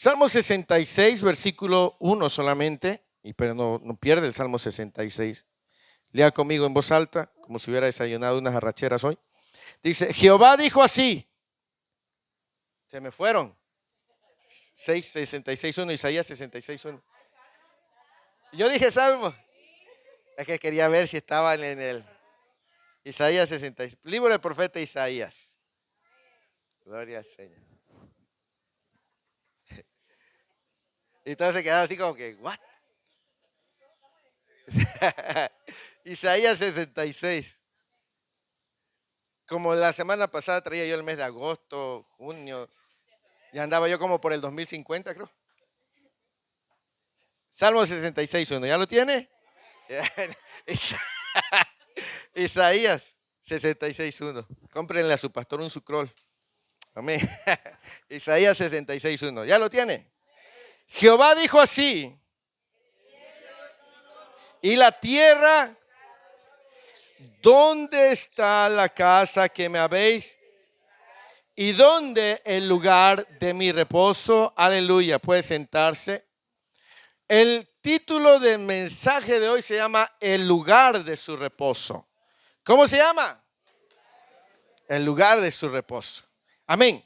Salmo 66, versículo 1 solamente, pero no pierde el Salmo 66. Lea conmigo en voz alta, como si hubiera desayunado unas arracheras hoy. Dice, Jehová dijo así. Se me fueron. 66.1, Isaías 66.1. Yo dije Salmo. Es que quería ver si estaban en el Isaías 66. Libro del profeta Isaías. Gloria al Señor. Y entonces se quedaron así como que, ¿what? Isaías 66. Como la semana pasada traía yo el mes de agosto, junio. Ya andaba yo como por el 2050, creo. Salmo 66.1. ¿Ya lo tiene? Isaías 66.1. Cómprenle a su pastor un sucrol. Amén. Isaías 66.1. ¿Ya lo tiene? Jehová dijo así. Y la tierra, ¿dónde está la casa que me habéis? ¿Y dónde el lugar de mi reposo? Aleluya. Puede sentarse. El título del mensaje de hoy se llama El lugar de su reposo. ¿Cómo se llama? El lugar de su reposo. Amén.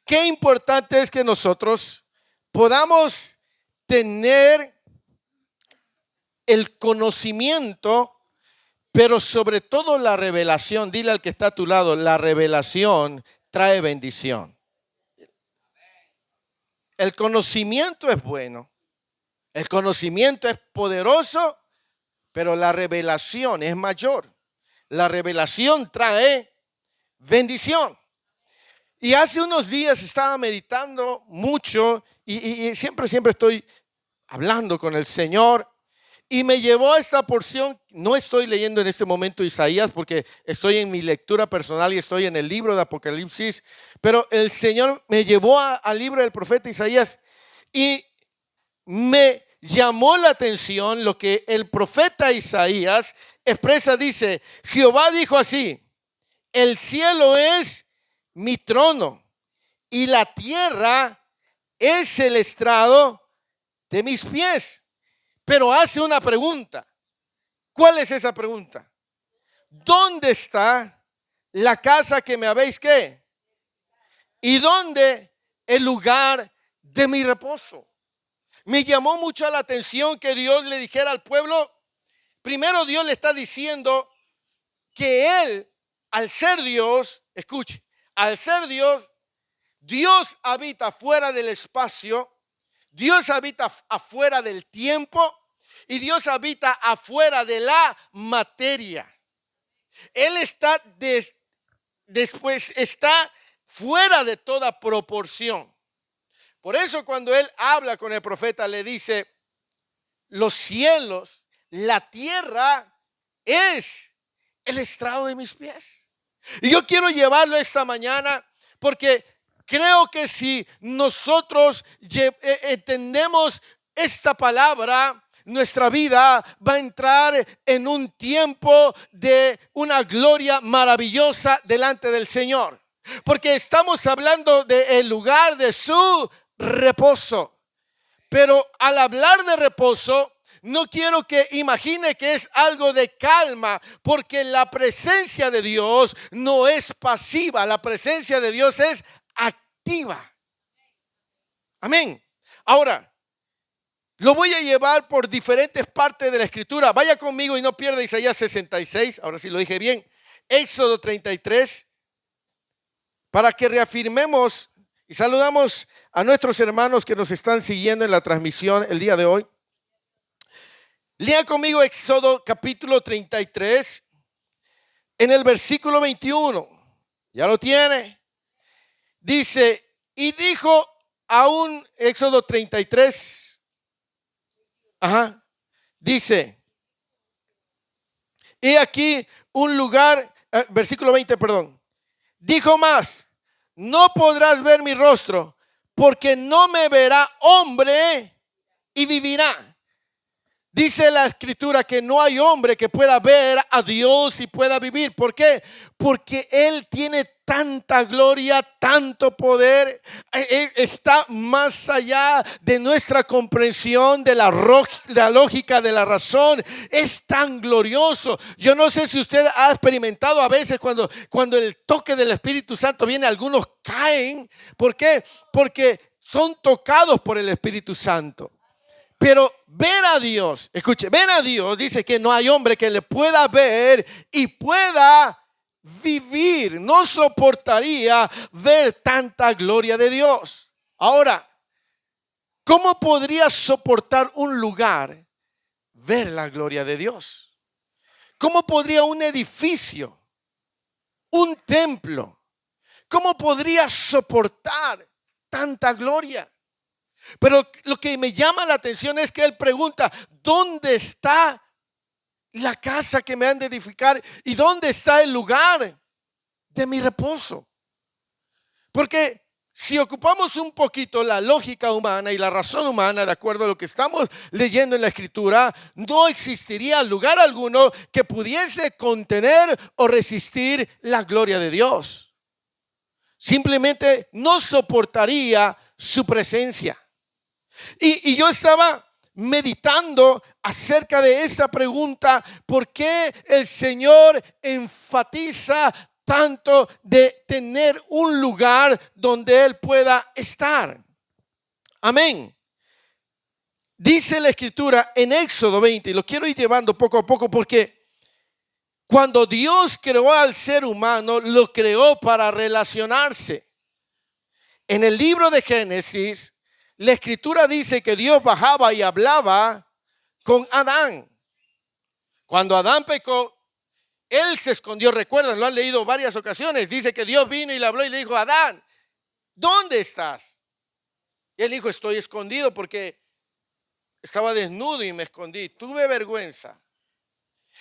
Qué importante es que nosotros podamos tener el conocimiento, pero sobre todo la revelación. Dile al que está a tu lado, la revelación trae bendición. El conocimiento es bueno, el conocimiento es poderoso, pero la revelación es mayor. La revelación trae bendición. Y hace unos días estaba meditando mucho y siempre estoy hablando con el Señor. Y me llevó a esta porción. No estoy leyendo en este momento Isaías porque estoy en mi lectura personal y estoy en el libro de Apocalipsis. Pero el Señor me llevó al libro del profeta Isaías y me llamó la atención lo que el profeta Isaías expresa. Dice, Jehová dijo así, el cielo es mi trono y la tierra es el estrado de mis pies. Pero hace una pregunta. ¿Cuál es esa pregunta? ¿Dónde está la casa que me habéis qué? ¿Y dónde el lugar de mi reposo? Me llamó mucho la atención que Dios le dijera al pueblo. Primero Dios le está diciendo que Él, al ser Dios, escuche, al ser Dios, Dios habita fuera del espacio, Dios habita afuera del tiempo y Dios habita afuera de la materia. Él está después está fuera de toda proporción. Por eso cuando Él habla con el profeta le dice, los cielos, la tierra es el estrado de mis pies. Y yo quiero llevarlo esta mañana porque creo que si nosotros entendemos esta palabra, nuestra vida va a entrar en un tiempo de una gloria maravillosa delante del Señor. Porque estamos hablando del lugar de su reposo. Pero al hablar de reposo, no quiero que imagine que es algo de calma, porque la presencia de Dios no es pasiva, la presencia de Dios es activa. Amén. Ahora, lo voy a llevar por diferentes partes de la escritura. Vaya conmigo y no pierda Isaías 66, ahora sí lo dije bien. Éxodo 33, para que reafirmemos y saludamos a nuestros hermanos que nos están siguiendo en la transmisión el día de hoy. Lea conmigo Éxodo capítulo 33, en el versículo 21. ¿Ya lo tiene? Dice, y dijo aún Éxodo 33. Dice, he aquí un lugar, versículo 20, perdón. Dijo más, no podrás ver mi rostro, porque no me verá hombre y vivirá. Dice la escritura que no hay hombre que pueda ver a Dios y pueda vivir. ¿Por qué? Porque Él tiene tanta gloria, tanto poder, está más allá de nuestra comprensión, de la lógica, de la razón. Es tan glorioso. Yo no sé si usted ha experimentado a veces cuando el toque del Espíritu Santo viene, algunos caen. ¿Por qué? Porque son tocados por el Espíritu Santo. Pero ver a Dios, escuche, ver a Dios dice que no hay hombre que le pueda ver y pueda vivir. No soportaría ver tanta gloria de Dios. Ahora, ¿cómo podría soportar un lugar ver la gloria de Dios? ¿Cómo podría un edificio, un templo, cómo podría soportar tanta gloria? Pero lo que me llama la atención es que él pregunta: ¿dónde está la casa que me han de edificar? ¿Y dónde está el lugar de mi reposo? Porque si ocupamos un poquito la lógica humana y la razón humana, de acuerdo a lo que estamos leyendo en la Escritura, no existiría lugar alguno que pudiese contener o resistir la gloria de Dios. Simplemente no soportaría su presencia. Y yo estaba meditando acerca de esta pregunta: ¿por qué el Señor enfatiza tanto de tener un lugar donde Él pueda estar? Amén. Dice la Escritura en Éxodo 20, y lo quiero ir llevando poco a poco, porque cuando Dios creó al ser humano, lo creó para relacionarse. En el libro de Génesis, la Escritura dice que Dios bajaba y hablaba con Adán. Cuando Adán pecó, él se escondió. Recuerdan, lo han leído varias ocasiones. Dice que Dios vino y le habló y le dijo: Adán, ¿dónde estás? Y él dijo: estoy escondido porque estaba desnudo y me escondí. Tuve vergüenza.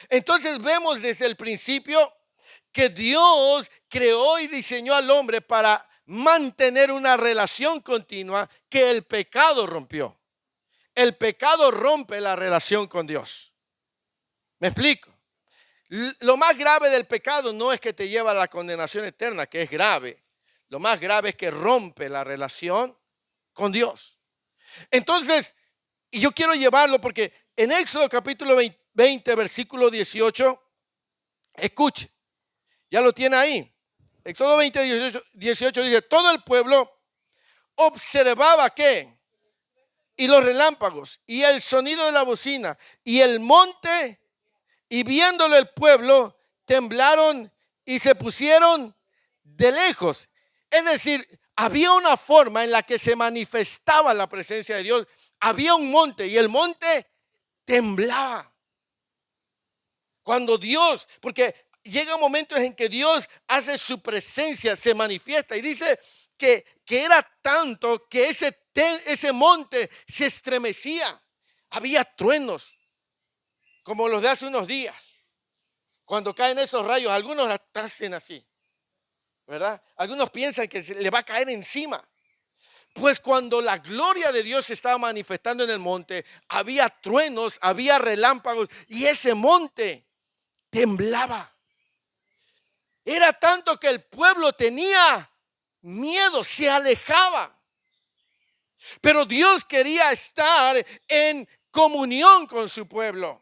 Entonces vemos desde el principio que Dios creó y diseñó al hombre para mantener una relación continua que el pecado rompió. El pecado rompe la relación con Dios. ¿Me explico? Lo más grave del pecado no es que te lleva a la condenación eterna, que es grave. Lo más grave es que rompe la relación con Dios. Entonces, y yo quiero llevarlo porque en Éxodo capítulo 20, versículo 18, escuche, ya lo tiene ahí. Éxodo 20, 18 dice: todo el pueblo observaba ¿qué? Y los relámpagos y el sonido de la bocina y el monte, y viéndolo el pueblo temblaron y se pusieron de lejos. Es decir, había una forma en la que se manifestaba la presencia de Dios. Había un monte y el monte temblaba. Cuando Dios, porque llega momentos en que Dios hace su presencia, se manifiesta, y dice que era tanto que ese monte se estremecía. Había truenos como los de hace unos días. Cuando caen esos rayos, algunos hacen así, ¿verdad? Algunos piensan que se le va a caer encima. Pues cuando la gloria de Dios se estaba manifestando en el monte, había truenos, había relámpagos, y ese monte temblaba. Era tanto que el pueblo tenía miedo, se alejaba. Pero Dios quería estar en comunión con su pueblo.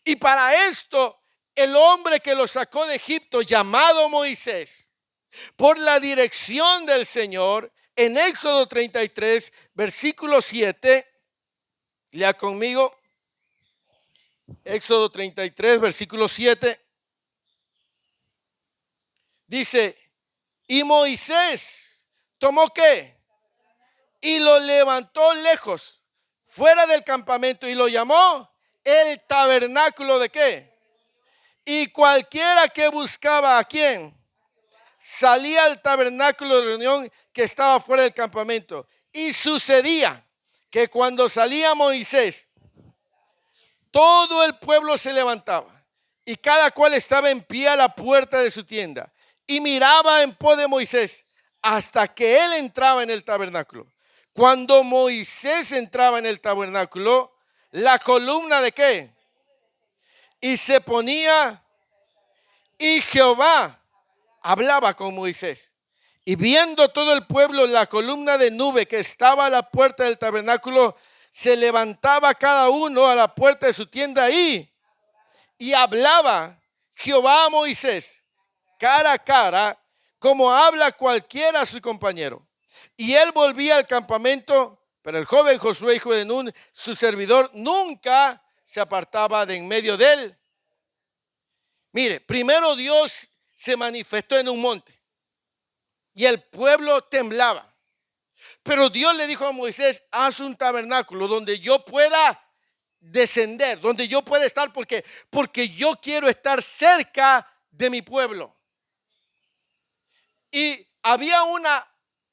Y para esto, el hombre que lo sacó de Egipto, llamado Moisés, por la dirección del Señor, en Éxodo 33, versículo 7, lea conmigo, Éxodo 33, versículo 7, dice: y Moisés tomó ¿qué? Y lo levantó lejos, fuera del campamento, y lo llamó el tabernáculo de ¿qué? Y cualquiera que buscaba ¿a quién? Salía al tabernáculo de reunión que estaba fuera del campamento. Y sucedía que cuando salía Moisés, todo el pueblo se levantaba y cada cual estaba en pie a la puerta de su tienda y miraba en pos de Moisés hasta que él entraba en el tabernáculo. Cuando Moisés entraba en el tabernáculo, la columna de ¿qué? Y se ponía, y Jehová hablaba con Moisés. Y viendo todo el pueblo la columna de nube que estaba a la puerta del tabernáculo, se levantaba cada uno a la puerta de su tienda y hablaba Jehová a Moisés cara a cara, como habla cualquiera a su compañero. Y él volvía al campamento, pero el joven Josué, hijo de Nun, su servidor, nunca se apartaba de en medio de él. Mire, primero Dios se manifestó en un monte y el pueblo temblaba. Pero Dios le dijo a Moisés: haz un tabernáculo donde yo pueda descender, donde yo pueda estar, porque yo quiero estar cerca de mi pueblo. Y había una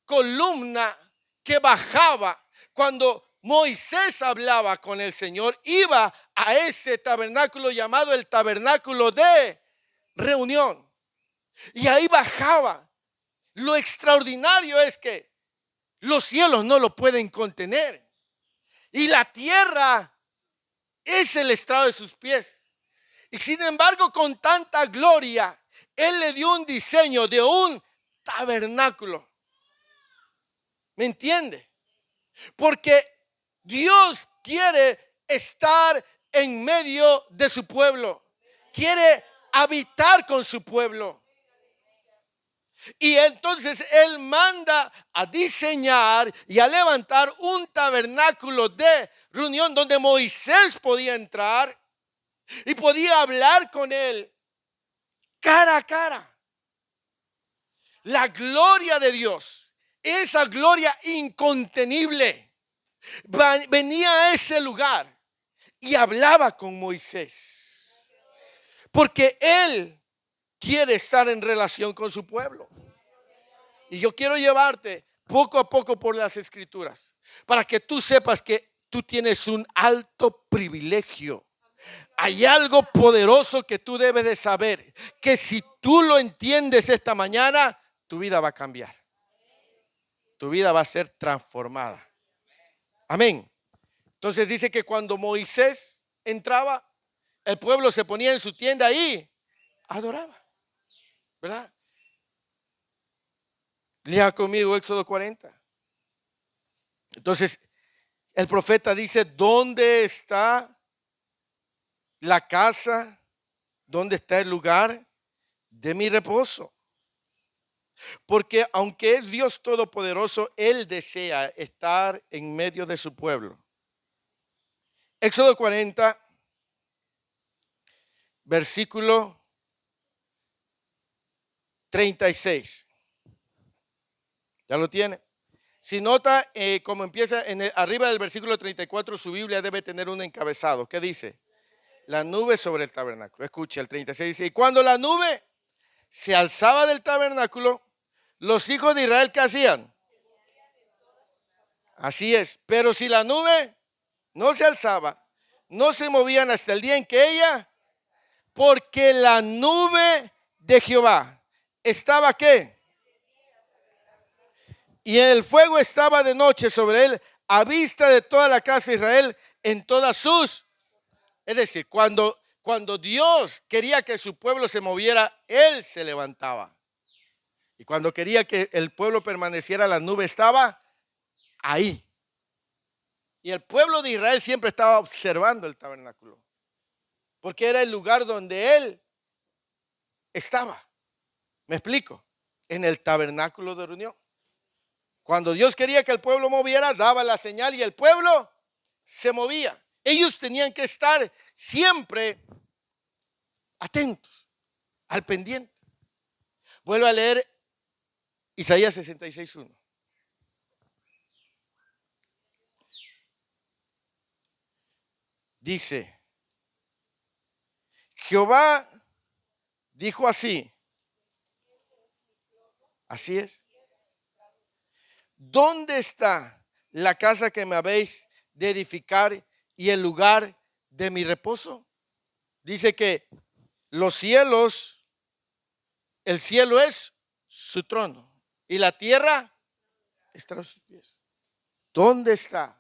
columna que bajaba cuando Moisés hablaba con el Señor. Iba a ese tabernáculo llamado el tabernáculo de reunión, y ahí bajaba. Lo extraordinario es que los cielos no lo pueden contener y la tierra es el estrado de sus pies. Y sin embargo, con tanta gloria, Él le dio un diseño de un tabernáculo. ¿Me entiende? Porque Dios quiere estar en medio de su pueblo. Quiere habitar con su pueblo. Y entonces Él manda a diseñar y a levantar un tabernáculo de reunión donde Moisés podía entrar y podía hablar con Él cara a cara. La gloria de Dios, esa gloria incontenible, venía a ese lugar y hablaba con Moisés, porque Él quiere estar en relación con su pueblo. Y yo quiero llevarte poco a poco por las escrituras para que tú sepas que tú tienes un alto privilegio. Hay algo poderoso que tú debes de saber, que si tú lo entiendes esta mañana, tu vida va a cambiar. Tu vida va a ser transformada. Amén. Entonces dice que cuando Moisés entraba, el pueblo se ponía en su tienda y adoraba, ¿verdad? Lea conmigo Éxodo 40. Entonces el profeta dice: ¿dónde está la casa? ¿Dónde está el lugar de mi reposo? Porque aunque es Dios todopoderoso, Él desea estar en medio de su pueblo. Éxodo 40, versículo 36. ¿Ya lo tiene? Si nota como empieza arriba del versículo 34, su Biblia debe tener un encabezado. ¿Qué dice? La nube sobre el tabernáculo. Escucha, el 36 dice: y cuando la nube se alzaba del tabernáculo, los hijos de Israel, ¿qué hacían? Así es. Pero si la nube no se alzaba, no se movían hasta el día en que ella, porque la nube de Jehová estaba ¿qué? Y el fuego estaba de noche sobre él, a vista de toda la casa de Israel, en todas sus. Es decir, cuando Dios quería que su pueblo se moviera, Él se levantaba. Y cuando quería que el pueblo permaneciera, la nube estaba ahí. Y el pueblo de Israel siempre estaba observando el tabernáculo, porque era el lugar donde Él estaba. ¿Me explico? En el tabernáculo de reunión. Cuando Dios quería que el pueblo moviera, daba la señal y el pueblo se movía. Ellos tenían que estar siempre atentos, al pendiente. Vuelvo a leer Isaías 66:1. Dice: Jehová dijo así. Así es. ¿Dónde está la casa que me habéis de edificar y el lugar de mi reposo? Dice que los cielos, el cielo es su trono y la tierra está a sus pies. ¿Dónde está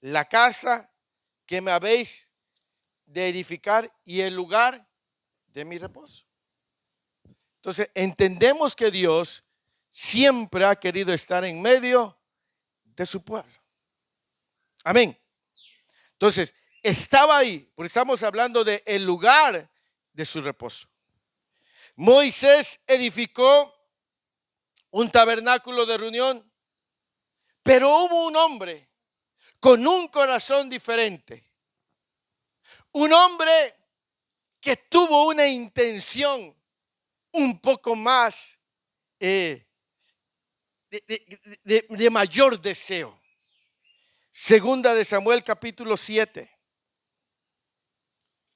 la casa que me habéis de edificar y el lugar de mi reposo? Entonces, entendemos que Dios siempre ha querido estar en medio de su pueblo. Amén. Entonces, estaba ahí, porque estamos hablando del lugar de su reposo. Moisés edificó un tabernáculo de reunión, pero hubo un hombre con un corazón diferente. Un hombre que tuvo una intención un poco más de mayor deseo. Segunda de Samuel capítulo 7.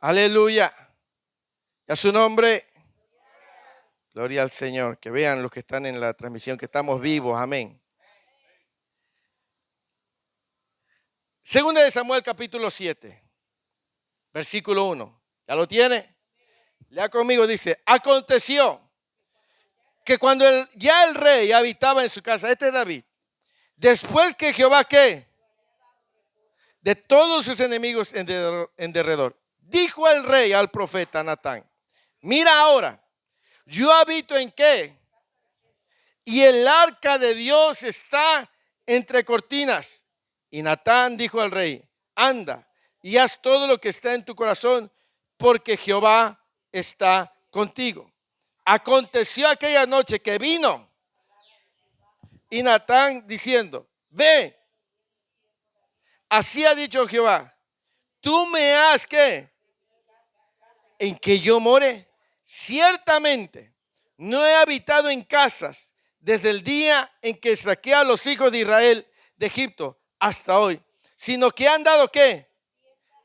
Aleluya. Y a su nombre. Gloria al Señor. Que vean los que están en la transmisión que estamos vivos. Amén. Segunda de Samuel capítulo 7. Versículo 1. ¿Ya lo tiene? Lea conmigo, dice: aconteció que cuando ya el rey habitaba en su casa, este es David, después que Jehová, ¿qué? De todos sus enemigos en derredor, dijo el rey al profeta Natán: mira ahora, yo habito en ¿qué? Y el arca de Dios está entre cortinas. Y Natán dijo al rey: anda y haz todo lo que está en tu corazón, porque Jehová está contigo. Aconteció aquella noche que vino y Natán diciendo: ve, así ha dicho Jehová, tú me has ¿qué? En que yo more. Ciertamente no he habitado en casas desde el día en que saqué a los hijos de Israel de Egipto hasta hoy, sino que he andado ¿qué?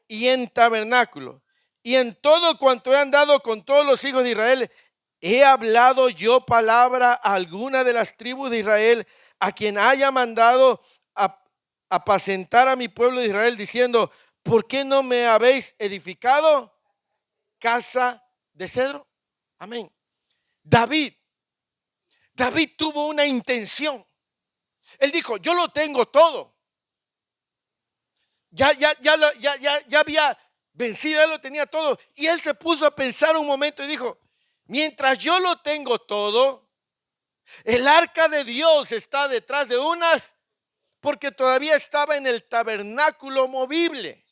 Y en tabernáculo, y en todo cuanto he andado con todos los hijos de Israel, he hablado yo palabra a alguna de las tribus de Israel, a quien haya mandado a apacentar a mi pueblo de Israel, diciendo: ¿por qué no me habéis edificado casa de cedro? Amén. David tuvo una intención. Él dijo: yo lo tengo todo. Ya había vencido, él lo tenía todo. Y él se puso a pensar un momento y dijo: mientras yo lo tengo todo, el arca de Dios está detrás de unas, porque todavía estaba en el tabernáculo movible.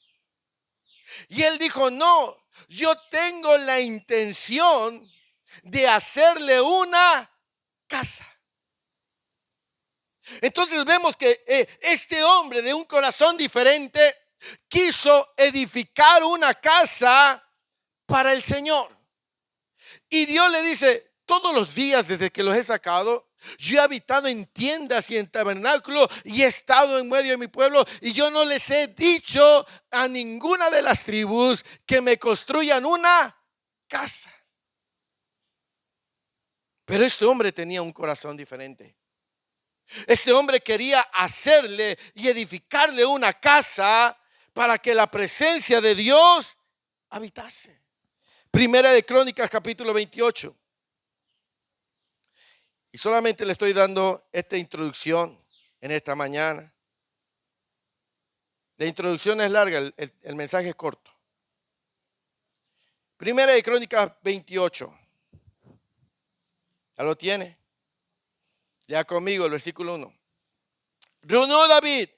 Y él dijo: no, yo tengo la intención de hacerle una casa. Entonces vemos que este hombre de un corazón diferente quiso edificar una casa para el Señor. Y Dios le dice: todos los días desde que los he sacado, yo he habitado en tiendas y en tabernáculos y he estado en medio de mi pueblo, y yo no les he dicho a ninguna de las tribus que me construyan una casa. Pero este hombre tenía un corazón diferente. Este hombre quería hacerle y edificarle una casa para que la presencia de Dios habitase. Primera de Crónicas capítulo 28. Y solamente le estoy dando esta introducción en esta mañana. La introducción es larga, el mensaje es corto. Primera de Crónicas 28. ¿Ya lo tiene? Ya conmigo el versículo 1. Reunió David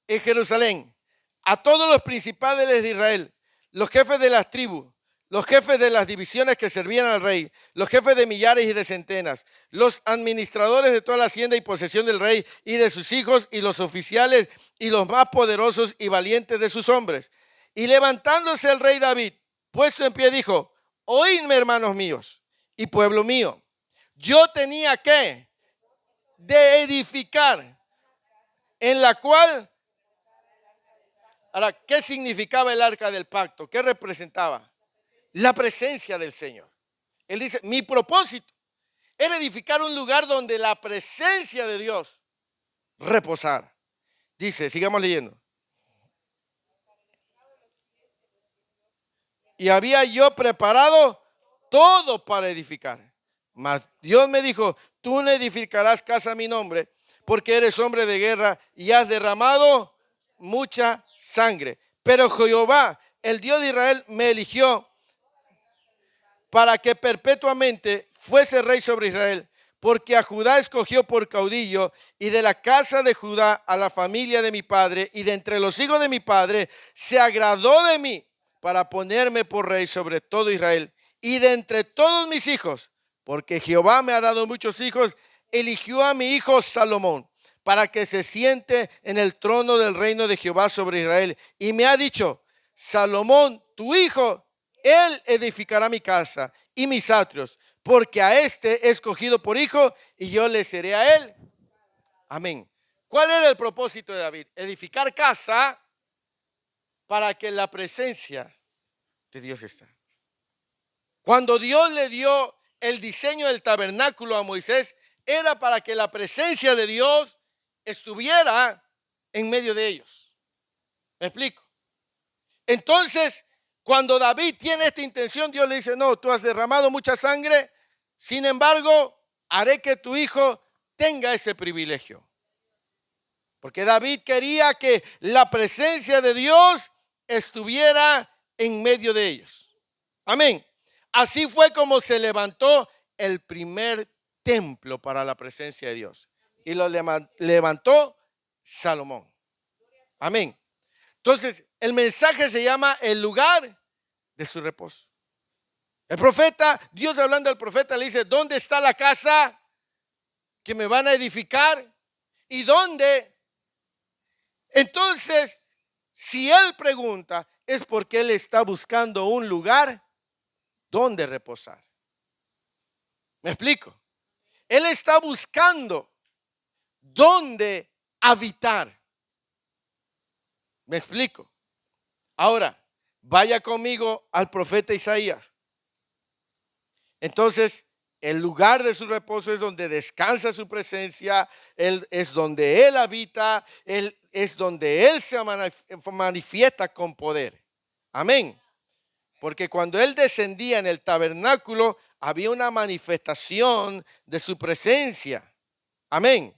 en Jerusalén a todos los principales de Israel, los jefes de las tribus, los jefes de las divisiones que servían al rey, los jefes de millares y de centenas, los administradores de toda la hacienda y posesión del rey y de sus hijos, y los oficiales y los más poderosos y valientes de sus hombres. Y levantándose el rey David, puesto en pie, dijo: oídme, hermanos míos y pueblo mío, yo tenía que de edificar, en la cual. Ahora, ¿qué significaba el arca del pacto? ¿Qué representaba? La presencia del Señor. Él dice: mi propósito era edificar un lugar donde la presencia de Dios reposara. Dice, sigamos leyendo. Y había yo preparado todo para edificar. Mas Dios me dijo: tú no edificarás casa a mi nombre, porque eres hombre de guerra y has derramado mucha sangre. Pero Jehová, el Dios de Israel, me eligió para que perpetuamente fuese rey sobre Israel, porque a Judá escogió por caudillo, y de la casa de Judá a la familia de mi padre, y de entre los hijos de mi padre, se agradó de mí para ponerme por rey sobre todo Israel, y de entre todos mis hijos, porque Jehová me ha dado muchos hijos, eligió a mi hijo Salomón, para que se siente en el trono del reino de Jehová sobre Israel. Y me ha dicho: Salomón, tu hijo, él edificará mi casa y mis atrios, porque a este he escogido por hijo, y yo le seré a él. Amén. ¿Cuál era el propósito de David? Edificar casa para que la presencia de Dios esté. Cuando Dios le dio el diseño del tabernáculo a Moisés, era para que la presencia de Dios estuviera en medio de ellos. ¿Me explico? Entonces, cuando David tiene esta intención, Dios le dice: no, tú has derramado mucha sangre, sin embargo, haré que tu hijo tenga ese privilegio. Porque David quería que la presencia de Dios estuviera en medio de ellos. Amén. Así fue como se levantó el primer templo para la presencia de Dios. Y lo levantó Salomón. Amén. Entonces, el mensaje se llama el lugar de su reposo. El profeta, Dios hablando al profeta, le dice: ¿dónde está la casa que me van a edificar? ¿Y dónde? Entonces, si él pregunta, es porque él está buscando un lugar donde reposar. ¿Me explico? Él está buscando dónde habitar. ¿Me explico? Ahora, vaya conmigo al profeta Isaías. Entonces, el lugar de su reposo es donde descansa su presencia, es donde Él habita, es donde Él se manifiesta con poder. Amén. Porque cuando Él descendía en el tabernáculo, había una manifestación de su presencia. Amén.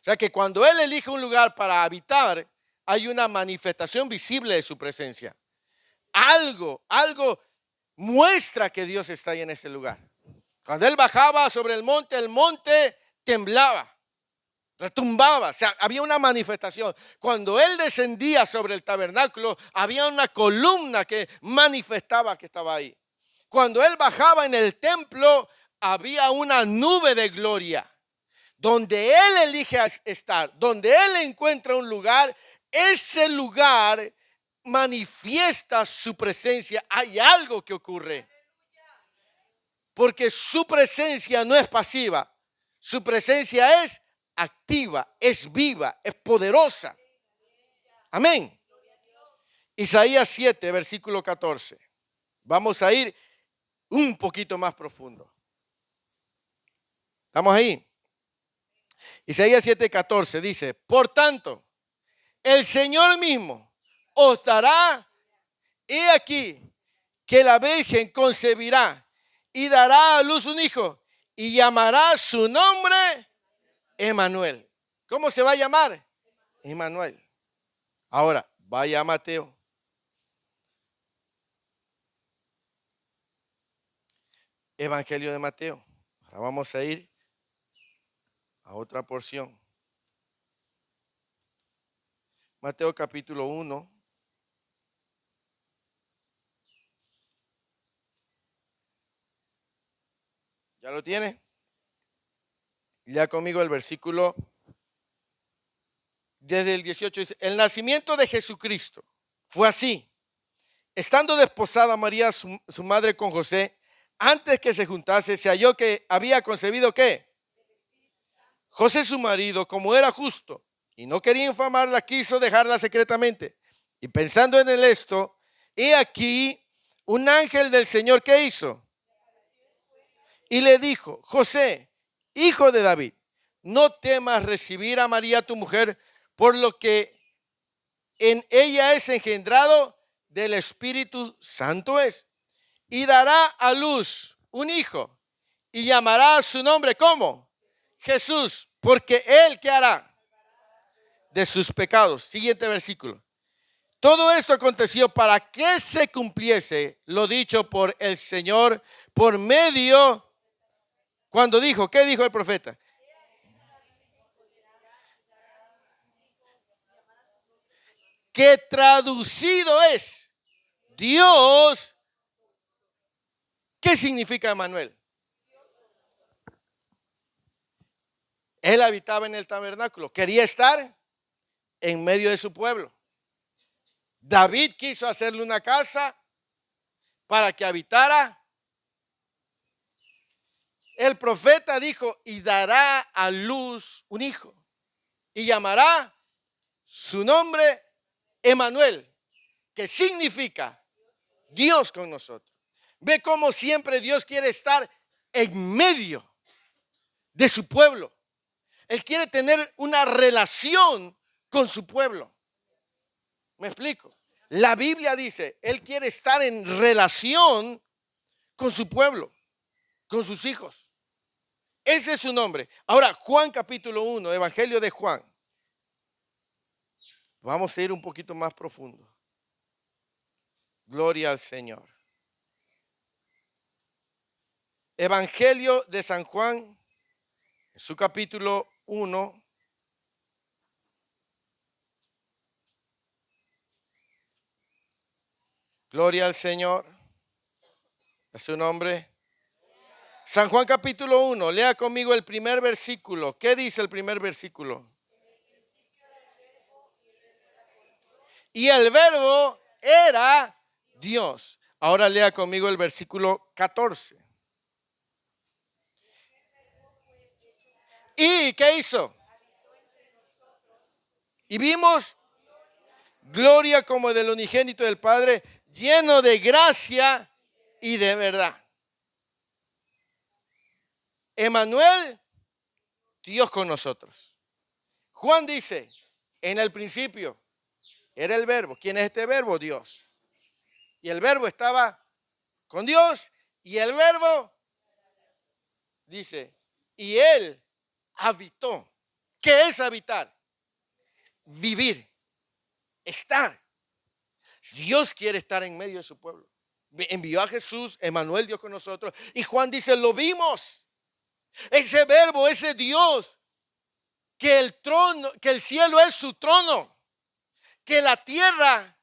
O sea que cuando Él elige un lugar para habitar, hay una manifestación visible de su presencia. Algo muestra que Dios está ahí en ese lugar. Cuando Él bajaba sobre el monte temblaba, retumbaba, o sea, había una manifestación. Cuando Él descendía sobre el tabernáculo, había una columna que manifestaba que estaba ahí. Cuando Él bajaba en el templo, había una nube de gloria. Donde Él elige estar, donde Él encuentra un lugar, ese lugar manifiesta su presencia. Hay algo que ocurre. Porque su presencia no es pasiva. Su presencia es activa, es viva, es poderosa. Amén. Isaías 7, versículo 14. Vamos a ir un poquito más profundo. ¿Estamos ahí? Isaías 7:14 dice: por tanto, el Señor mismo os dará, he aquí, que la Virgen concebirá y dará a luz un hijo, y llamará su nombre Emmanuel. ¿Cómo se va a llamar? Emmanuel. Ahora, vaya a Mateo. Evangelio de Mateo. Ahora vamos a ir a otra porción. Mateo capítulo 1. ¿Ya lo tiene? Ya conmigo el versículo desde el 18 dice: el nacimiento de Jesucristo fue así. Estando desposada María, su madre, con José, antes que se juntase, se halló que había concebido ¿qué? José, su marido, como era justo y no quería infamarla, quiso dejarla secretamente. Y pensando en esto, he aquí un ángel del Señor, ¿qué hizo? Y le dijo: José, hijo de David, no temas recibir a María tu mujer, por lo que en ella es engendrado del Espíritu Santo es. Y dará a luz un hijo, y llamará su nombre, ¿cómo? Jesús, porque él, ¿qué hará? De sus pecados. Siguiente versículo. Todo esto aconteció para que se cumpliese lo dicho por el Señor por medio, cuando dijo, ¿qué dijo el profeta? Que traducido es Dios. ¿Qué significa Emmanuel? Él habitaba en el tabernáculo, quería estar en medio de su pueblo. David quiso hacerle una casa para que habitara. El profeta dijo, y dará a luz un hijo, y llamará su nombre Emmanuel, que significa Dios con nosotros. Ve cómo siempre Dios quiere estar en medio de su pueblo. Él quiere tener una relación con su pueblo. ¿Me explico? La Biblia dice, Él quiere estar en relación con su pueblo, con sus hijos. Ese es su nombre. Ahora, Juan capítulo 1, Evangelio de Juan. Vamos a ir un poquito más profundo. Gloria al Señor. Evangelio de San Juan, su capítulo 1. Gloria al Señor. A su nombre. San Juan capítulo 1. Lea conmigo el primer versículo. ¿Qué dice el primer versículo? Y el verbo era Dios. Ahora lea conmigo el versículo 14. ¿Y qué hizo? Y vimos gloria como del unigénito del Padre, lleno de gracia y de verdad. Emmanuel, Dios con nosotros. Juan dice, en el principio era el verbo. ¿Quién es este verbo? Dios. Y el verbo estaba con Dios y el verbo dice, y él habitó. ¿Qué es habitar? Vivir, estar. Dios quiere estar en medio de su pueblo. Envió a Jesús, Emmanuel, Dios con nosotros. Y Juan dice, lo vimos. Ese verbo, ese Dios, que el trono, que el cielo es su trono, que la tierra,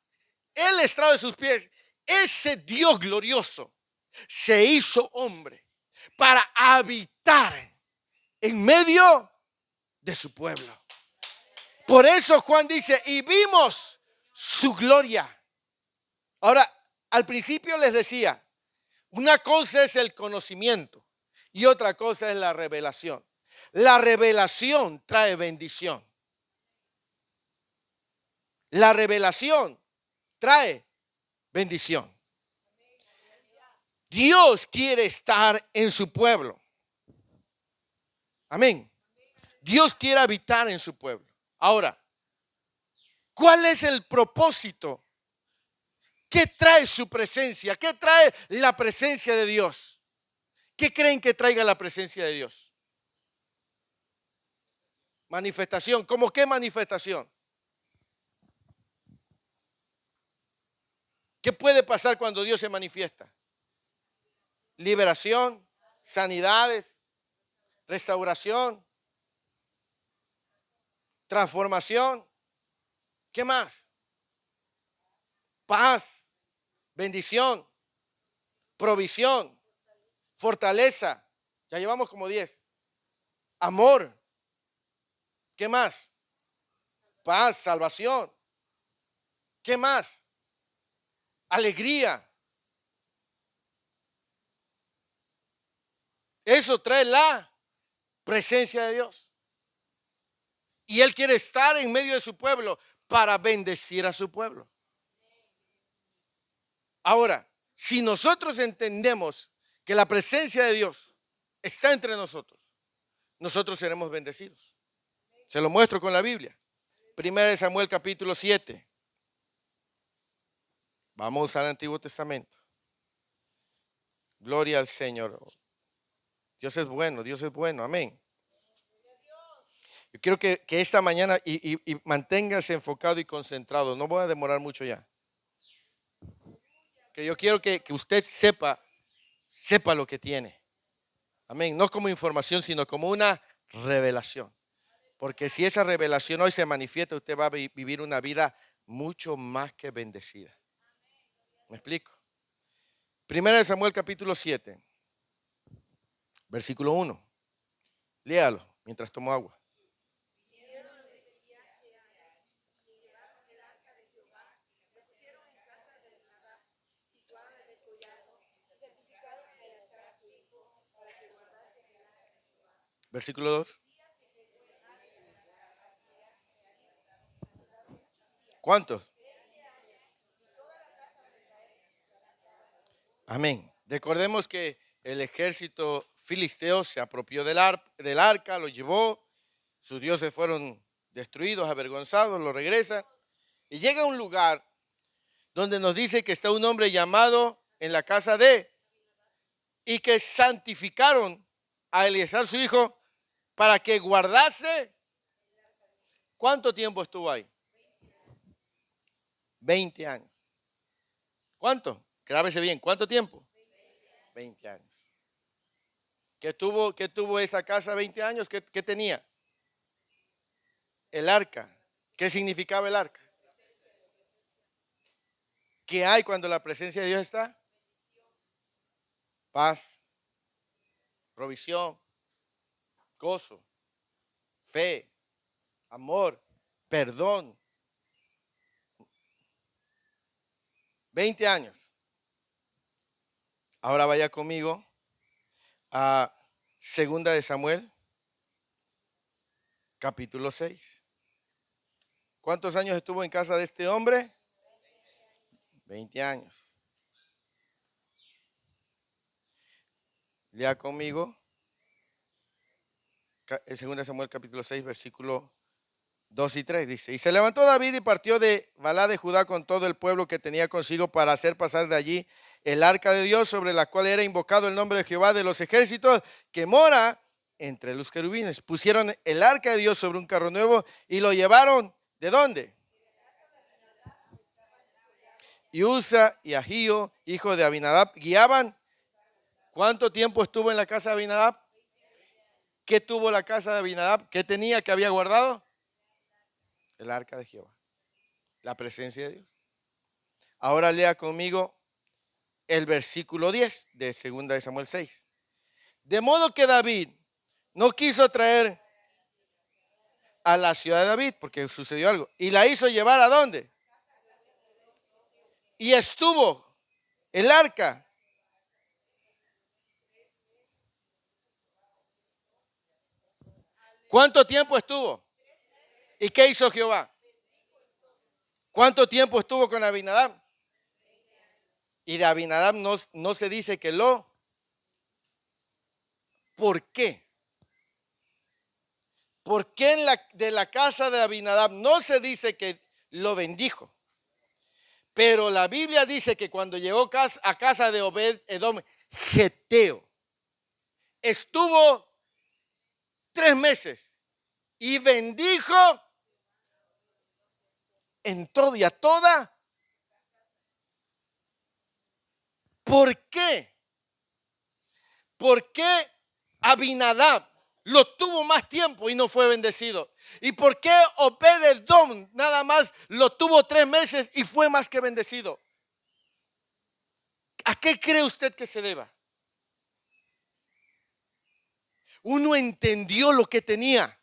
el estrado de sus pies. Ese Dios glorioso se hizo hombre para habitar en medio de su pueblo. Por eso Juan dice, y vimos su gloria. Ahora, al principio les decía, una cosa es el conocimiento y otra cosa es la revelación. La revelación trae bendición. La revelación trae bendición. Dios quiere estar en su pueblo. Amén. Dios quiere habitar en su pueblo. Ahora, ¿cuál es el propósito? ¿Qué trae su presencia? ¿Qué trae la presencia de Dios? ¿Qué creen que traiga la presencia de Dios? Manifestación. ¿Cómo qué manifestación? ¿Qué puede pasar cuando Dios se manifiesta? Liberación, sanidades, restauración, transformación. ¿Qué más? Paz, bendición, provisión, fortaleza. Ya llevamos como 10. Amor. ¿Qué más? Paz, salvación. ¿Qué más? Alegría. Eso trae la presencia de Dios. Y Él quiere estar en medio de su pueblo para bendecir a su pueblo. Ahora, si nosotros entendemos que la presencia de Dios está entre nosotros, nosotros seremos bendecidos. Se lo muestro con la Biblia. Primera de Samuel capítulo 7. Vamos al Antiguo Testamento. Gloria al Señor. Dios es bueno, amén. Yo quiero que esta mañana y manténgase enfocado y concentrado. No voy a demorar mucho ya. Que yo quiero que usted sepa lo que tiene. Amén. No como información, sino como una revelación. Porque si esa revelación hoy se manifiesta, usted va a vivir una vida mucho más que bendecida. ¿Me explico? Primera de Samuel capítulo 7, versículo 1. Léalo mientras tomo agua. Versículo 2. ¿Cuántos? Amén. Recordemos que el ejército filisteo se apropió del arca, lo llevó, sus dioses fueron destruidos, avergonzados, lo regresan. Y llega a un lugar donde nos dice que está un hombre llamado en la casa y que santificaron a Eliezer su hijo para que guardase. ¿Cuánto tiempo estuvo ahí? 20 años. ¿Cuánto? Grábese bien, ¿cuánto tiempo? 20 años. ¿Qué tuvo esa casa 20 años? ¿Qué tenía? El arca. ¿Qué significaba el arca? ¿Qué hay cuando la presencia de Dios está? Paz, provisión, gozo, fe, amor, perdón. 20 años. Ahora vaya conmigo a Segunda de Samuel, capítulo 6. ¿Cuántos años estuvo en casa de este hombre? 20 años. Lea conmigo. Segunda de Samuel, capítulo 6, versículo 2 y 3. Dice: y se levantó David y partió de Balá de Judá con todo el pueblo que tenía consigo para hacer pasar de allí el arca de Dios, sobre la cual era invocado el nombre de Jehová de los ejércitos, que mora entre los querubines. Pusieron el arca de Dios sobre un carro nuevo y lo llevaron. ¿De dónde? Y Usa y Ahío, hijo de Abinadab, guiaban. ¿Cuánto tiempo estuvo en la casa de Abinadab? ¿Qué tuvo la casa de Abinadab? ¿Qué tenía que había guardado? El arca de Jehová, la presencia de Dios. Ahora lea conmigo el versículo 10 de 2 de Samuel 6. De modo que David no quiso traer a la ciudad de David, porque sucedió algo, y la hizo llevar ¿a dónde? Y estuvo el arca. ¿Cuánto tiempo estuvo? ¿Y qué hizo Jehová? ¿Cuánto tiempo estuvo con Abinadab? Y de Abinadab no se dice que lo. ¿Por qué? ¿Por qué de la casa de Abinadab no se dice que lo bendijo? Pero la Biblia dice que cuando llegó a casa de Obed Edom, Geteo, estuvo 3 meses y bendijo en todo y a toda. ¿Por qué? ¿Por qué Abinadab lo tuvo más tiempo y no fue bendecido? ¿Y por qué Obed-Edom nada más lo tuvo 3 meses y fue más que bendecido? ¿A qué cree usted que se deba? Uno entendió lo que tenía.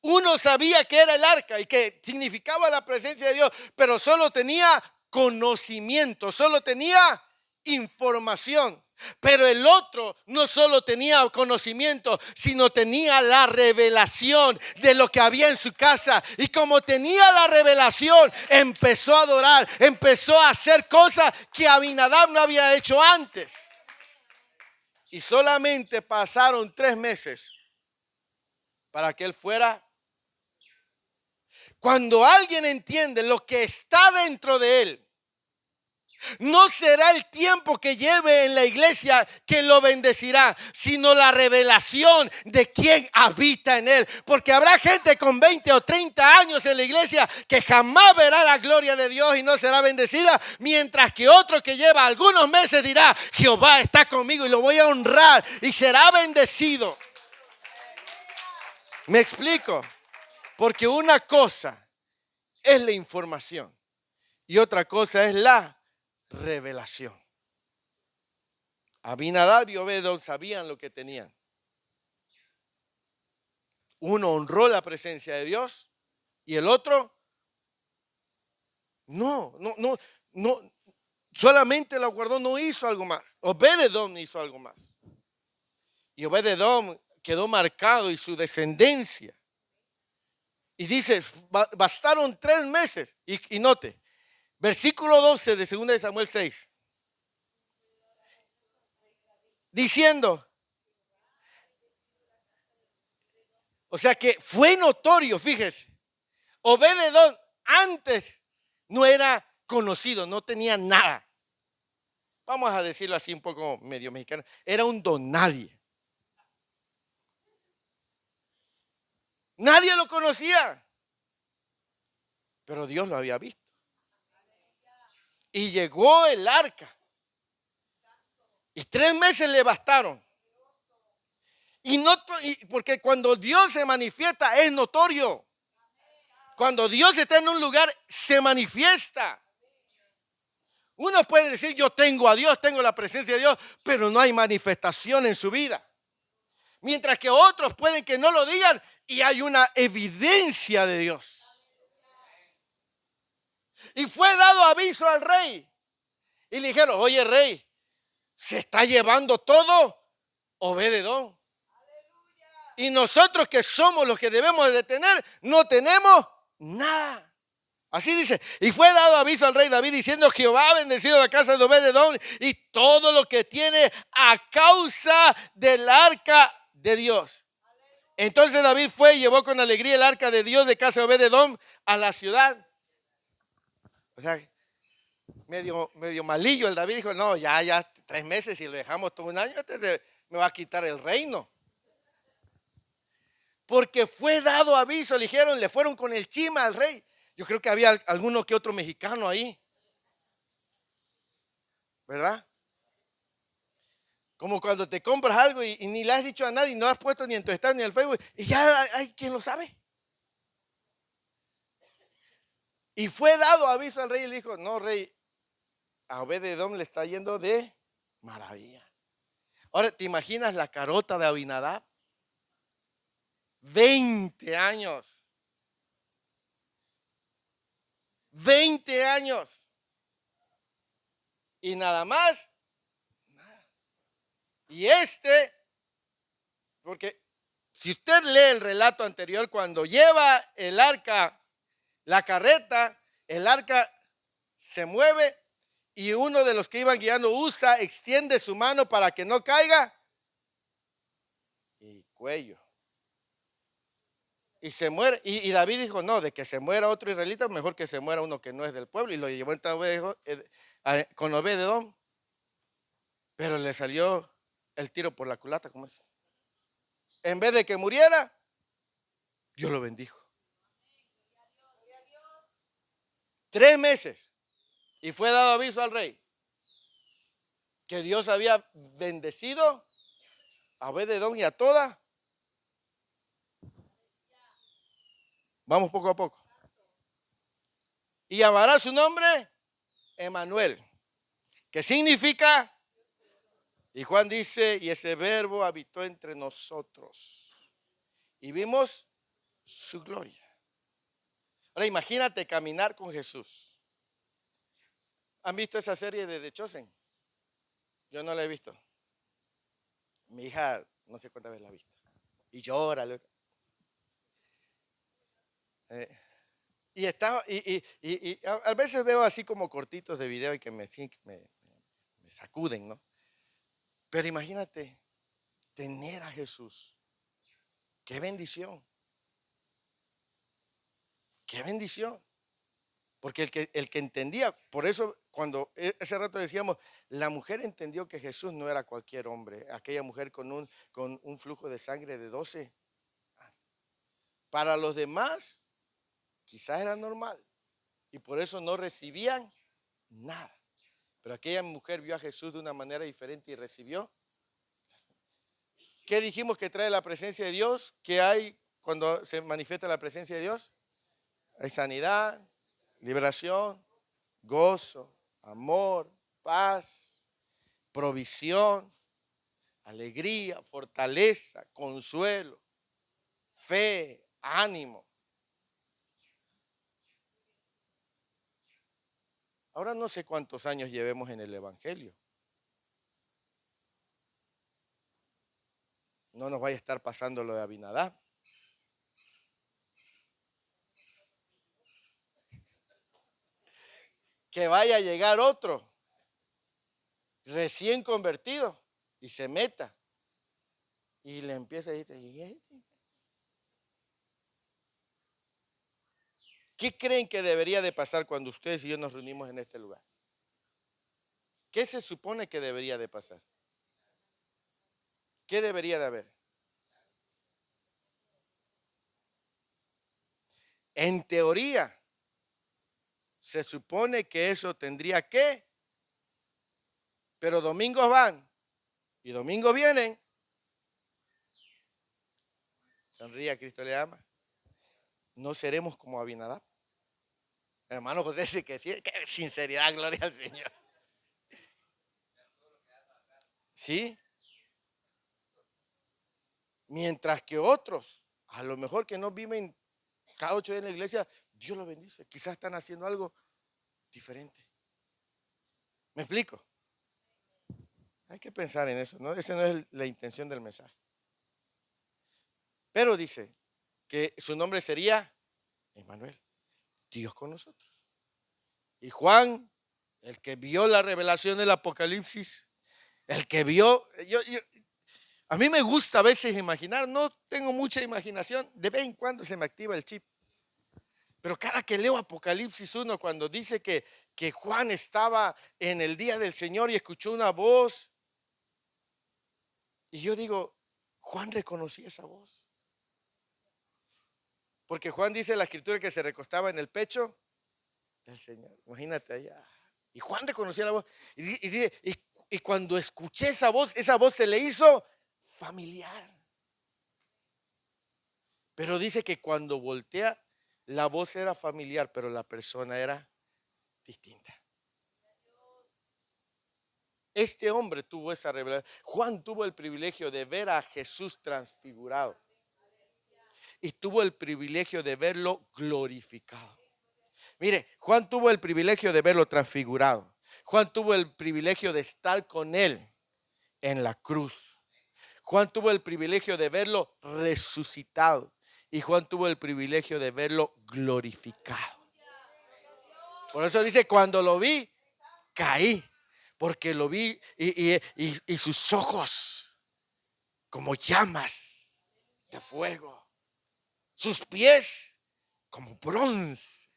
Uno sabía que era el arca y que significaba la presencia de Dios, pero solo tenía conocimiento, solo tenía información. Pero el otro no solo tenía conocimiento, sino tenía la revelación de lo que había en su casa. Y como tenía la revelación, empezó a adorar, empezó a hacer cosas que Abinadab no había hecho antes. Y solamente pasaron 3 meses para que él fuera. Cuando alguien entiende lo que está dentro de él, No será el tiempo que lleve en la iglesia que lo bendecirá, sino la revelación de quién habita en él. Porque habrá gente con 20 o 30 años en la iglesia que jamás verá la gloria de Dios y no será bendecida, mientras que otro que lleva algunos meses dirá: Jehová está conmigo y lo voy a honrar y será bendecido. ¿Me explico? Porque una cosa es la información y otra cosa es la revelación. Abinadab y Obed-edom sabían lo que tenían. Uno honró la presencia de Dios y el otro no, solamente lo guardó, no hizo algo más. Obed-edom hizo algo más. Y Obed-edom quedó marcado y su descendencia. Y dice, bastaron 3 meses. Y note, versículo 12 de 2 de Samuel 6. Diciendo, o sea que fue notorio, fíjese. Obed-edom antes no era conocido, no tenía nada. Vamos a decirlo así un poco medio mexicano. Era un don nadie. Nadie lo conocía. Pero Dios lo había visto. Y llegó el arca. Y 3 meses le bastaron. Porque cuando Dios se manifiesta es notorio. Cuando Dios está en un lugar se manifiesta. Uno puede decir: yo tengo a Dios, tengo la presencia de Dios, pero no hay manifestación en su vida. Mientras que otros pueden que no lo digan y hay una evidencia de Dios. Y fue dado aviso al rey. Y le dijeron: oye, rey, se está llevando todo Obed-edom. Y nosotros, que somos los que debemos de tener, no tenemos nada. Así dice. Y fue dado aviso al rey David diciendo: Jehová ha bendecido la casa de Obed-edom y todo lo que tiene a causa del arca de Dios. Entonces David fue y llevó con alegría el arca de Dios de casa de Obed-edom a la ciudad. O sea, medio malillo el David. Dijo: no, ya 3 meses y lo dejamos todo un año, entonces me va a quitar el reino. Porque fue dado aviso, le fueron con el chima al rey. Yo creo que había alguno que otro mexicano ahí, ¿verdad? Como cuando te compras algo y ni le has dicho a nadie, no has puesto ni en tu estado ni en el Facebook, y ya hay quien lo sabe. Y fue dado aviso al rey y le dijo: no, rey, a Obed-edom le está yendo de maravilla. Ahora, ¿te imaginas la carota de Abinadab? 20 años. 20 años. Y nada más. Y porque si usted lee el relato anterior, cuando lleva el arca, la carreta, el arca se mueve y uno de los que iban guiando extiende su mano para que no caiga y cuello. Y se muere. Y David dijo: no, de que se muera otro israelita, mejor que se muera uno que no es del pueblo. Y lo llevó con Obed-edom. Pero le salió el tiro por la culata, como es. En vez de que muriera, Dios lo bendijo. 3 meses. Y fue dado aviso al rey que Dios había bendecido a Obed-edom y a toda. Vamos poco a poco. Y llamará su nombre Emanuel, que significa, y Juan dice: y ese verbo habitó entre nosotros y vimos su gloria. Ahora imagínate caminar con Jesús. ¿Han visto esa serie de The Chosen? Yo no la he visto. Mi hija no sé cuántas veces la ha visto. Y llora. Y a veces veo así como cortitos de video y que me sacuden, ¿no? Pero imagínate tener a Jesús. Qué bendición. Qué bendición. Porque el que entendía, por eso cuando ese rato decíamos, la mujer entendió que Jesús no era cualquier hombre, aquella mujer con un flujo de sangre de 12. Para los demás, quizás era normal y por eso no recibían nada. Pero aquella mujer vio a Jesús de una manera diferente y recibió. ¿Qué dijimos que trae la presencia de Dios? ¿Qué hay cuando se manifiesta la presencia de Dios? Hay sanidad, liberación, gozo, amor, paz, provisión, alegría, fortaleza, consuelo, fe, ánimo. Ahora no sé cuántos años llevemos en el Evangelio. No nos vaya a estar pasando lo de Abinadab. Que vaya a llegar otro recién convertido y se meta y le empieza a decir, ¿qué creen que debería de pasar cuando ustedes y yo nos reunimos en este lugar? ¿Qué se supone que debería de pasar? ¿Qué debería de haber? En teoría, se supone que eso tendría que, pero domingos van y domingos vienen. Sonría, Cristo le ama. No seremos como Abinadab. Hermano José dice que sí, que sinceridad, gloria al Señor. ¿Sí? Mientras que otros, a lo mejor que no viven cada 8 días en la iglesia, Dios los bendice. Quizás están haciendo algo diferente. ¿Me explico? Hay que pensar en eso, ¿no? Esa no es la intención del mensaje. Pero dice que su nombre sería Emmanuel, Dios con nosotros. Y Juan, el que vio la revelación del Apocalipsis, el que vio, a mí me gusta a veces imaginar, no tengo mucha imaginación, de vez en cuando se me activa el chip. Pero cada que leo Apocalipsis 1, cuando dice que Juan estaba en el día del Señor y escuchó una voz, y yo digo, Juan reconocía esa voz. Porque Juan dice en la escritura que se recostaba en el pecho del Señor. Imagínate allá. Y Juan reconocía la voz. Y cuando escuché esa voz se le hizo familiar. Pero dice que cuando voltea, la voz era familiar, pero la persona era distinta. Este hombre tuvo esa revelación. Juan tuvo el privilegio de ver a Jesús transfigurado. Y tuvo el privilegio de verlo glorificado. Mire, Juan tuvo el privilegio de verlo transfigurado. Juan tuvo el privilegio de estar con él en la cruz. Juan tuvo el privilegio de verlo resucitado. Y Juan tuvo el privilegio de verlo glorificado. Por eso dice, cuando lo vi, caí. Porque lo vi y sus ojos como llamas de fuego. Sus pies como bronce.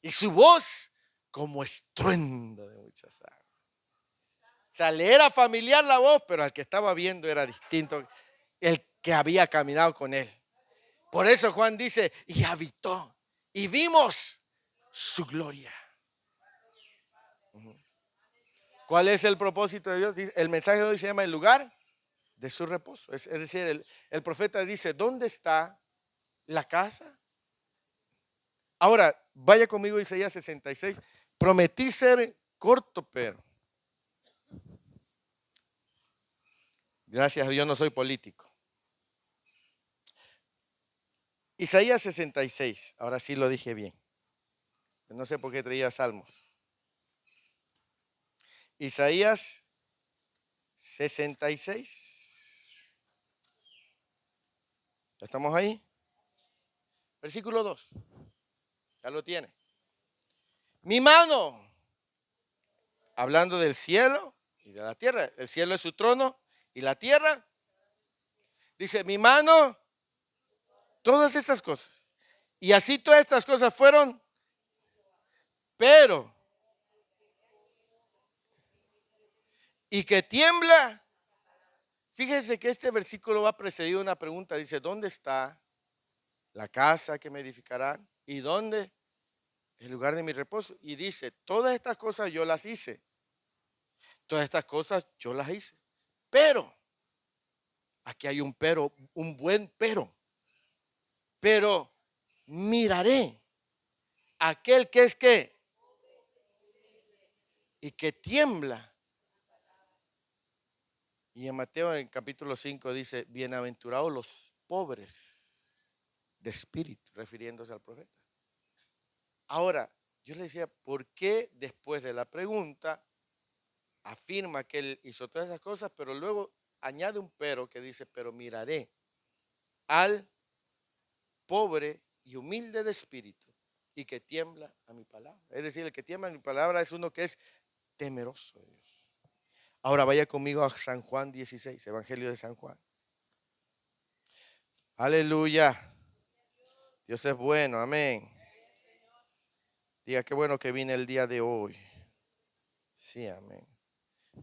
Y su voz como estruendo de muchas aguas. O sea, le era familiar la voz, pero al que estaba viendo era distinto el que había caminado con él. Por eso Juan dice, y habitó, y vimos su gloria. ¿Cuál es el propósito de Dios? El mensaje de hoy se llama el lugar de su reposo. Es decir, el profeta dice, ¿dónde está la casa? Ahora, vaya conmigo a Isaías 66. Prometí ser corto, pero gracias a Dios no soy político. Isaías 66, ahora sí lo dije bien. No sé por qué traía salmos. Isaías 66. ¿Estamos ahí? Versículo 2. Ya lo tiene. Mi mano, hablando del cielo y de la tierra. El cielo es su trono y la tierra. Dice, mi mano, todas estas cosas. Y así todas estas cosas fueron. pero, y que tiembla. Fíjese que este versículo va precedido de una pregunta. Dice, ¿dónde está la casa que me edificarán? ¿Y dónde el lugar de mi reposo? Y dice, todas estas cosas yo las hice. Todas estas cosas yo las hice. Pero, aquí hay un pero, un buen pero. Pero miraré aquel que es que y que tiembla. Y en Mateo en el capítulo 5 dice, bienaventurados los pobres de espíritu, refiriéndose al profeta. Ahora, yo le decía, ¿por qué después de la pregunta afirma que él hizo todas esas cosas, pero luego añade un pero que dice, pero miraré al pobre y humilde de espíritu y que tiembla a mi palabra? Es decir, el que tiembla a mi palabra es uno que es temeroso de Dios. Ahora vaya conmigo a San Juan 16, Evangelio de San Juan. Aleluya. Dios es bueno, amén. Diga, qué bueno que vine el día de hoy. Sí, amén.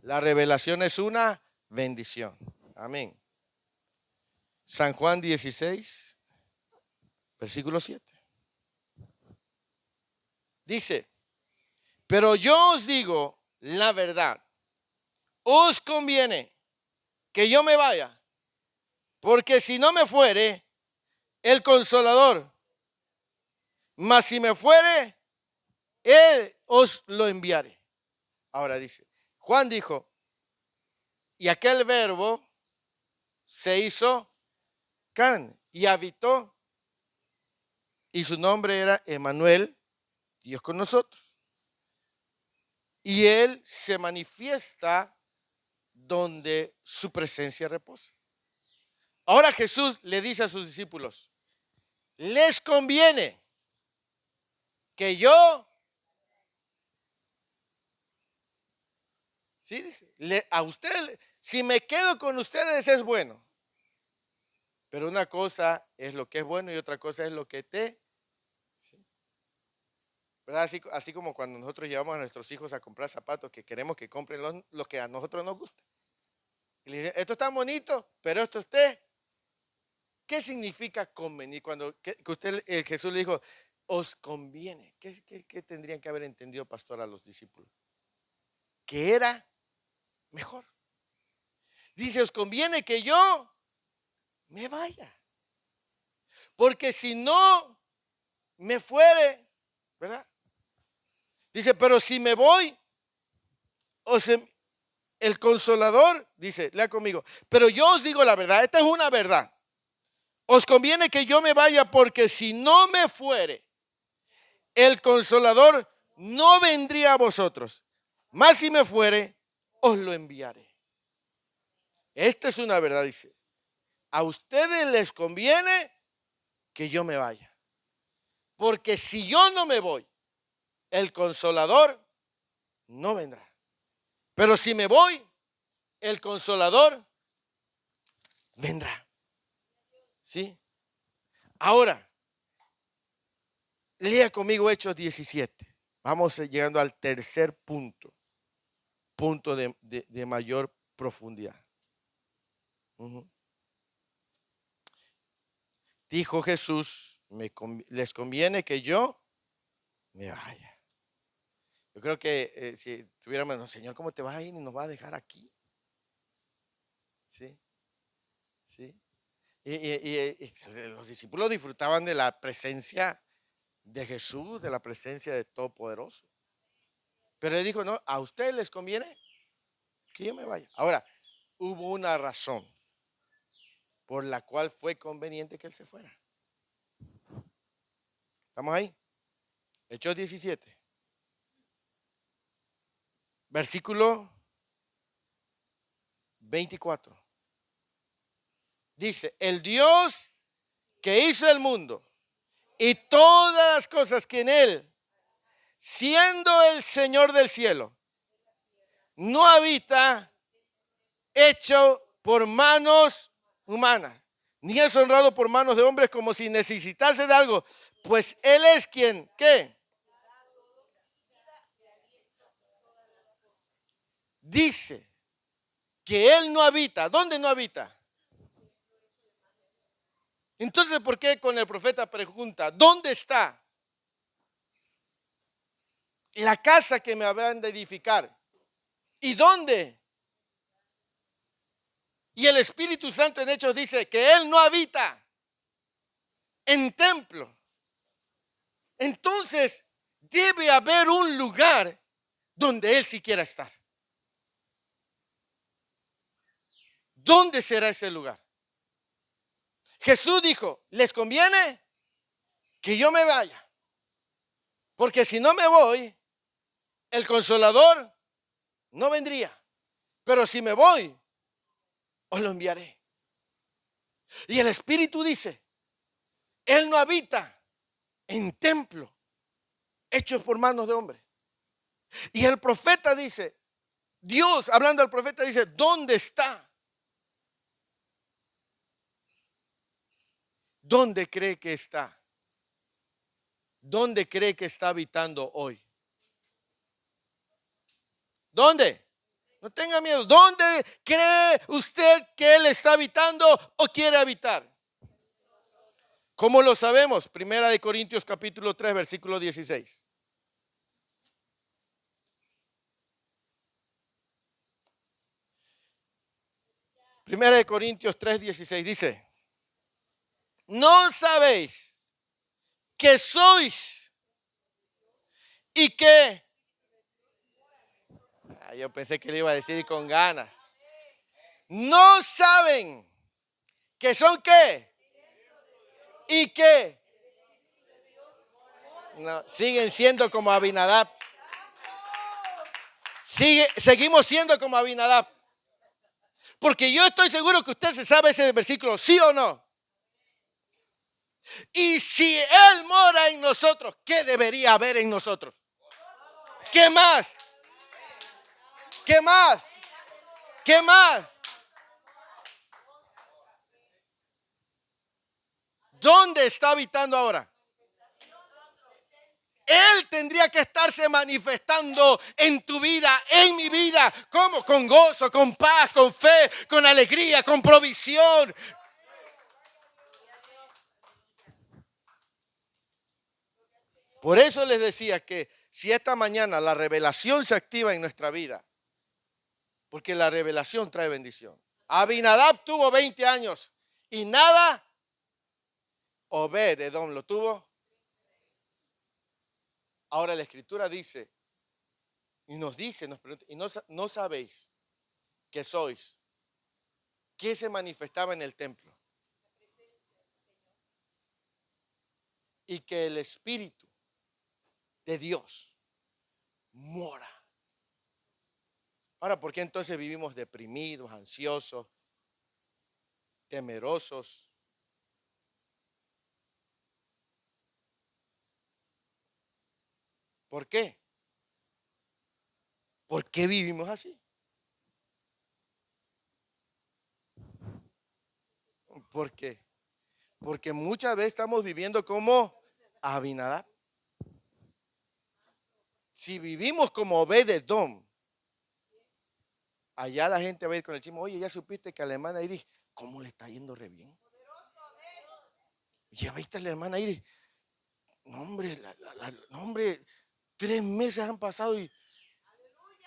La revelación es una bendición. Amén. San Juan 16, versículo 7. Dice, pero yo os digo la verdad. Os conviene que yo me vaya, porque si no me fuere, el Consolador, mas si me fuere, Él os lo enviaré. Ahora dice, Juan dijo, y aquel verbo se hizo carne y habitó, y su nombre era Emmanuel, Dios con nosotros. Y Él se manifiesta donde su presencia reposa. Ahora Jesús le dice a sus discípulos, les conviene que yo, ¿sí? Dice, a ustedes, si me quedo con ustedes es bueno. Pero una cosa es lo que es bueno y otra cosa es lo que ¿sí? ¿Verdad? Así como cuando nosotros llevamos a nuestros hijos a comprar zapatos que queremos que compren los que a nosotros nos gustan. Y le dicen, esto está bonito, pero esto usted. ¿Qué significa convenir? Cuando que usted, Jesús le dijo, os conviene. ¿Qué tendrían que haber entendido, pastor, a los discípulos? Que era mejor. Dice, os conviene que yo me vaya. Porque si no me fuere, ¿verdad? Dice, pero si me voy, el Consolador, dice, lea conmigo, pero yo os digo la verdad, esta es una verdad. Os conviene que yo me vaya, porque si no me fuere, el Consolador no vendría a vosotros. Mas si me fuere, os lo enviaré. Esta es una verdad, dice. A ustedes les conviene que yo me vaya. Porque si yo no me voy, el Consolador no vendrá. Pero si me voy, el Consolador vendrá. ¿Sí? Ahora, lea conmigo Hechos 17. Vamos llegando al tercer punto. Punto de mayor profundidad. Dijo Jesús, les conviene que yo me vaya. Yo creo que si tuviéramos, no, Señor, ¿cómo te vas a ir y nos vas a dejar aquí? ¿Sí? ¿Sí? Y los discípulos disfrutaban de la presencia de Jesús, de la presencia de Todopoderoso. Pero él dijo, no, a ustedes les conviene que yo me vaya. Ahora, hubo una razón por la cual fue conveniente que él se fuera. ¿Estamos ahí? Hechos 17. Versículo 24. Dice, el Dios que hizo el mundo y todas las cosas que en él, siendo el Señor del cielo, no habita hecho por manos humanas, ni es honrado por manos de hombres como si necesitase de algo, pues él es quien, ¿qué? dice que Él no habita. ¿Dónde no habita? Entonces, ¿por qué con el profeta pregunta, ¿dónde está la casa que me habrán de edificar? ¿Y dónde? Y el Espíritu Santo en Hechos dice que Él no habita en templo. Entonces, debe haber un lugar donde Él sí quiera estar. ¿Dónde será ese lugar? Jesús dijo, ¿les conviene que yo me vaya? Porque si no me voy, el Consolador no vendría. Pero si me voy, os lo enviaré. Y el Espíritu dice, Él no habita en templo hechos por manos de hombres. Y el profeta dice, Dios, hablando al profeta, dice, ¿dónde está? ¿Dónde cree que está? ¿Dónde cree que está habitando hoy? ¿Dónde? No tenga miedo. ¿Dónde cree usted que Él está habitando o quiere habitar? ¿Cómo lo sabemos? Primera de Corintios capítulo 3, versículo 16. Primera de Corintios 3, 16 dice, ¿no sabéis que sois y que? Yo pensé que le iba a decir con ganas. ¿No saben que son qué? ¿Y qué? No, siguen siendo como Abinadab. Seguimos siendo como Abinadab. Porque yo estoy seguro que usted se sabe ese versículo, ¿sí o no? Y si Él mora en nosotros, ¿qué debería haber en nosotros? ¿Qué más? ¿Qué más? ¿Qué más? ¿Dónde está habitando ahora? Él tendría que estarse manifestando en tu vida, en mi vida. ¿Cómo? Con gozo, con paz, con fe, con alegría, con provisión. Por eso les decía que si esta mañana la revelación se activa en nuestra vida, porque la revelación trae bendición. Abinadab tuvo 20 años y nada. Obed-Edom lo tuvo. Ahora la Escritura dice, y nos dice, nos pregunta, y no sabéis que sois, ¿qué se manifestaba en el templo? Y que el Espíritu de Dios mora. Ahora, ¿por qué entonces vivimos deprimidos, ansiosos, temerosos? ¿Por qué? ¿Por qué vivimos así? ¿Por qué? Porque muchas veces estamos viviendo como Abinadab. Si vivimos como Obed-Edom, allá la gente va a ir con el chisme, oye, ya supiste que a la hermana Iris, ¿cómo le está yendo re bien? Ya viste a la hermana Iris, no hombre, no, hombre, 3 meses han pasado y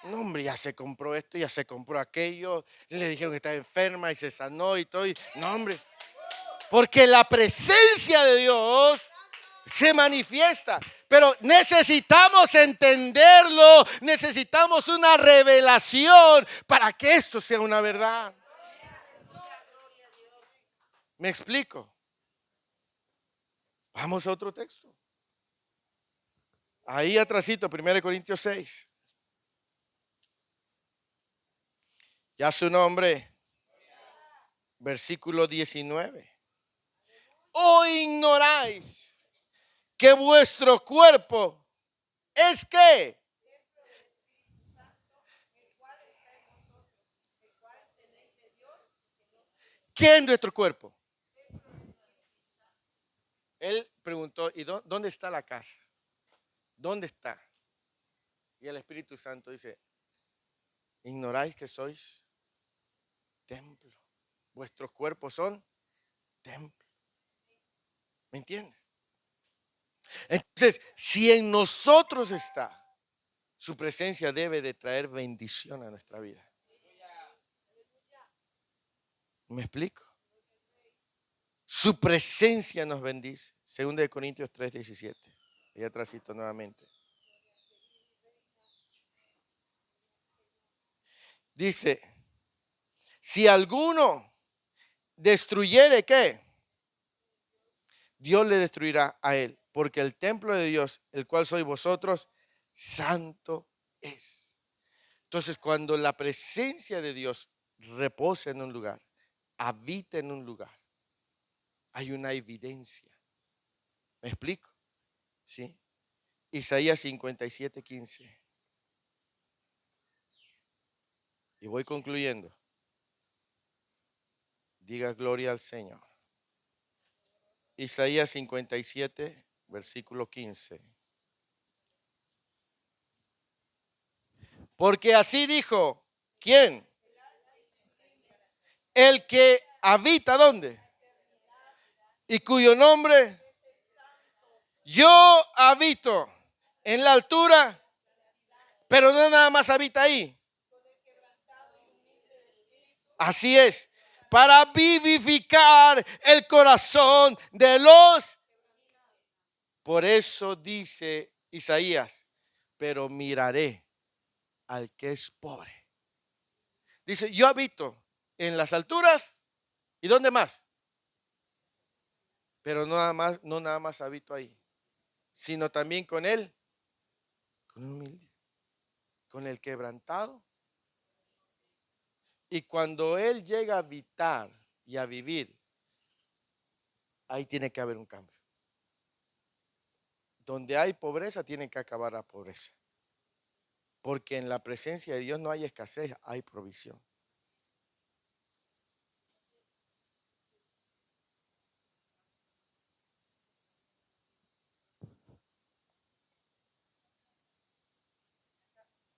no hombre, ya se compró esto, ya se compró aquello, le dijeron que estaba enferma y se sanó y todo, y, no hombre, porque la presencia de Dios se manifiesta, pero necesitamos entenderlo, necesitamos una revelación para que esto sea una verdad. ¿Me explico? Vamos a otro texto. Ahí atrásito, 1 Corintios 6. Ya su nombre, versículo 19. ¿O ignoráis que vuestro cuerpo es qué? ¿Qué es nuestro cuerpo? Él preguntó, ¿y dónde está la casa? ¿Dónde está? Y el Espíritu Santo dice, ignoráis que sois templo. Vuestros cuerpos son templo. ¿Me entiendes? Entonces, si en nosotros está, su presencia debe de traer bendición a nuestra vida. ¿Me explico? Su presencia nos bendice. 2 Corintios 3:17. Y atrásito nuevamente. Dice, si alguno destruyere, ¿qué? Dios le destruirá a él, porque el templo de Dios, el cual sois vosotros, santo es. Entonces, cuando la presencia de Dios reposa en un lugar, habita en un lugar, hay una evidencia. ¿Me explico? ¿Sí? Isaías 57:15. Y voy concluyendo. Diga gloria al Señor. Isaías 57, versículo 15. Porque así dijo, ¿quién? El que habita, ¿dónde? Y cuyo nombre, yo habito en la altura, pero no nada más habita ahí. Así es, para vivificar el corazón de los. Por eso dice Isaías, pero miraré al que es pobre. Dice, yo habito en las alturas, ¿y dónde más? Pero no nada más habito ahí, sino también con él, con el humilde, con el quebrantado. Y cuando él llega a habitar y a vivir, ahí tiene que haber un cambio. Donde hay pobreza, tiene que acabar la pobreza. Porque en la presencia de Dios no hay escasez, hay provisión.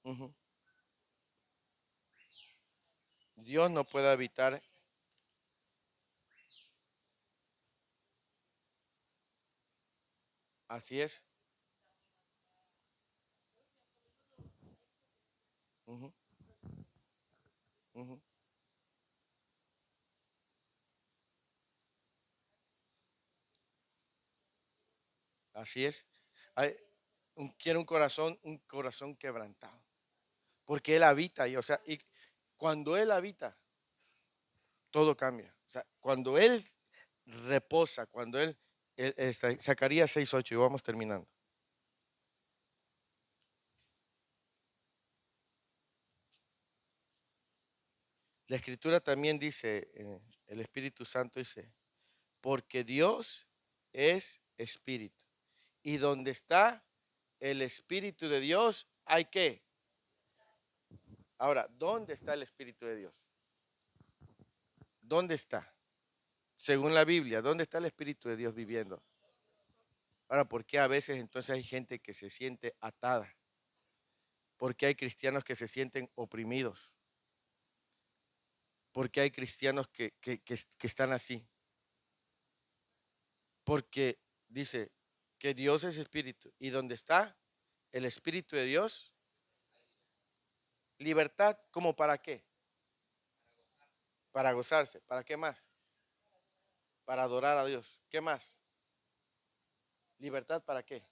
Ujú. Dios no puede habitar. Así es. Ujú, ujú. Así es. Quiere un corazón quebrantado. Porque Él habita ahí. O sea, y cuando Él habita, todo cambia. O sea, cuando Él reposa, cuando Él está, Zacarías 6:8, y vamos terminando. La Escritura también dice, el Espíritu Santo dice, porque Dios es Espíritu. Y donde está el Espíritu de Dios, ¿hay qué? Ahora, ¿dónde está el Espíritu de Dios? ¿Dónde está? Según la Biblia, ¿dónde está el Espíritu de Dios viviendo? Ahora, ¿por qué a veces entonces hay gente que se siente atada? ¿Por qué hay cristianos que se sienten oprimidos? ¿Por qué hay cristianos que están así? Porque dice que Dios es espíritu. ¿Y dónde está el Espíritu de Dios? Libertad, ¿como para qué? Para gozarse. ¿Para qué más? Para adorar a Dios. ¿Qué más? Libertad, ¿para qué?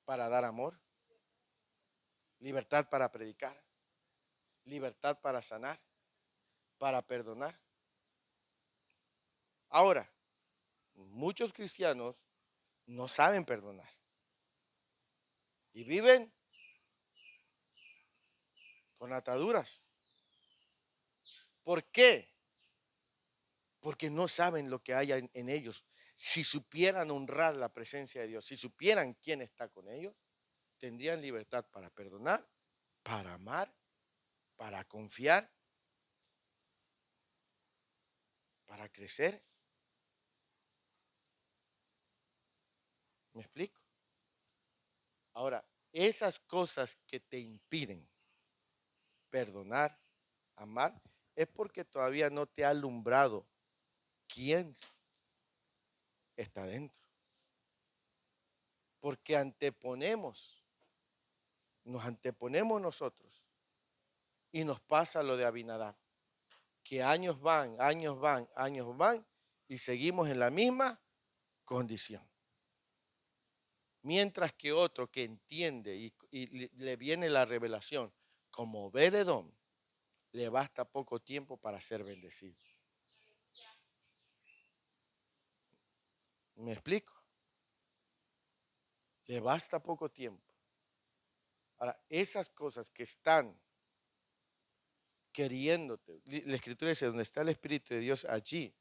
Para dar amor. Libertad para predicar. Libertad para sanar. Para perdonar. Ahora, muchos cristianos no saben perdonar y viven con ataduras. ¿Por qué? Porque no saben lo que hay en ellos. Si supieran honrar la presencia de Dios, si supieran quién está con ellos, tendrían libertad para perdonar, para amar, para confiar, para crecer. ¿Me explico? Ahora, esas cosas que te impiden perdonar, amar, es porque todavía no te ha alumbrado quién está dentro. Porque nos anteponemos nosotros y nos pasa lo de Abinadab, que años van, años van, años van y seguimos en la misma condición. Mientras que otro que entiende y le viene la revelación, como Obed-Edom, le basta poco tiempo para ser bendecido. ¿Me explico? Le basta poco tiempo. Ahora, esas cosas que están queriéndote, la Escritura dice, donde está el Espíritu de Dios, allí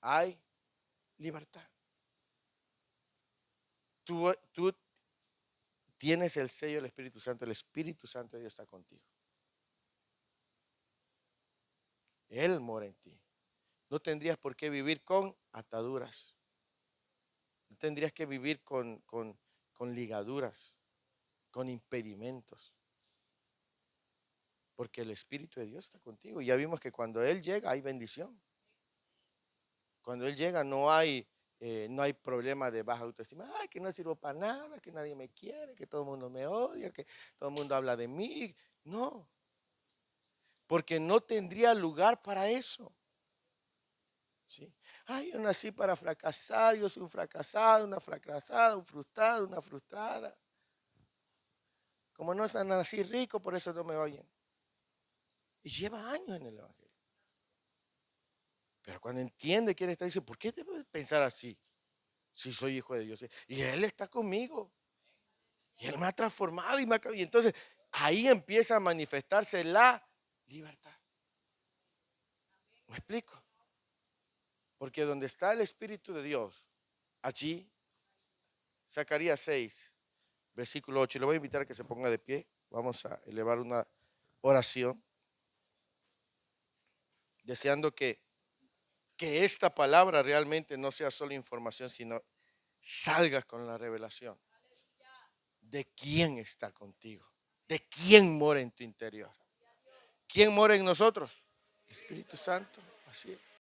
hay libertad. Tú tienes el sello del Espíritu Santo, el Espíritu Santo de Dios está contigo. Él mora en ti. No tendrías por qué vivir con ataduras. No tendrías que vivir con ligaduras, con impedimentos. Porque el Espíritu de Dios está contigo. Y ya vimos que cuando Él llega hay bendición. Cuando Él llega no hay problema de baja autoestima. Ay, que no sirvo para nada, que nadie me quiere, que todo el mundo me odia, que todo el mundo habla de mí. No. Porque no tendría lugar para eso. ¿Sí? Ay, yo nací para fracasar, yo soy un fracasado, una fracasada, un frustrado, una frustrada. Como no nací rico, por eso no me oyen. Y lleva años en el Evangelio. Pero cuando entiende quién está, dice, ¿por qué debo pensar así? Si soy hijo de Dios. Y Él está conmigo. Y Él me ha transformado y entonces ahí empieza a manifestarse la libertad. ¿Me explico? Porque donde está el Espíritu de Dios, allí, Zacarías 6, versículo 8, y le voy a invitar a que se ponga de pie. Vamos a elevar una oración, deseando que esta palabra realmente no sea solo información, sino salgas con la revelación de quién está contigo, de quién mora en tu interior. ¿Quién mora en nosotros? Espíritu Santo, así es.